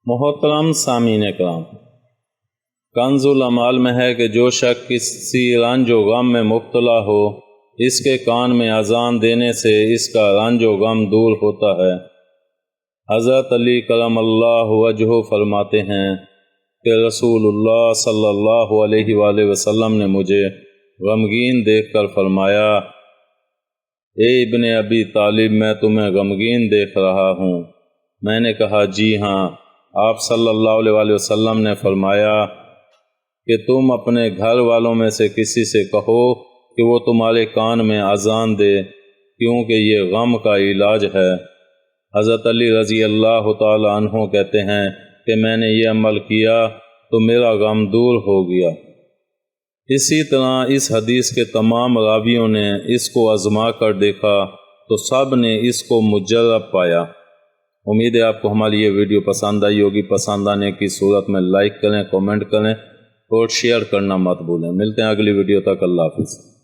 محترم سامعین کرام، کنز العمال میں ہے کہ جو شخص کسی رنج و غم میں مبتلا ہو، اس کے کان میں اذان دینے سے اس کا رنج و غم دور ہوتا ہے۔ حضرت علی کرم اللہ وجہہ فرماتے ہیں کہ رسول اللہ صلی اللہ علیہ وآلہ وسلم نے مجھے غمگین دیکھ کر فرمایا، اے ابن ابی طالب، میں تمہیں غمگین دیکھ رہا ہوں۔ میں نے کہا جی ہاں۔ آپ صلی اللہ علیہ وآلہ وسلم نے فرمایا کہ تم اپنے گھر والوں میں سے کسی سے کہو کہ وہ تمہارے کان میں اذان دے، کیونکہ یہ غم کا علاج ہے۔ حضرت علی رضی اللہ تعالی عنہ کہتے ہیں کہ میں نے یہ عمل کیا تو میرا غم دور ہو گیا۔ اسی طرح اس حدیث کے تمام راویوں نے اس کو آزما کر دیکھا تو سب نے اس کو مجرب پایا۔ امید ہے آپ کو ہماری یہ ویڈیو پسند آئی ہوگی۔ پسند آنے کی صورت میں لائک کریں، کامنٹ کریں اور شیئر کرنا مت بھولیں۔ ملتے ہیں اگلی ویڈیو تک، اللہ حافظ۔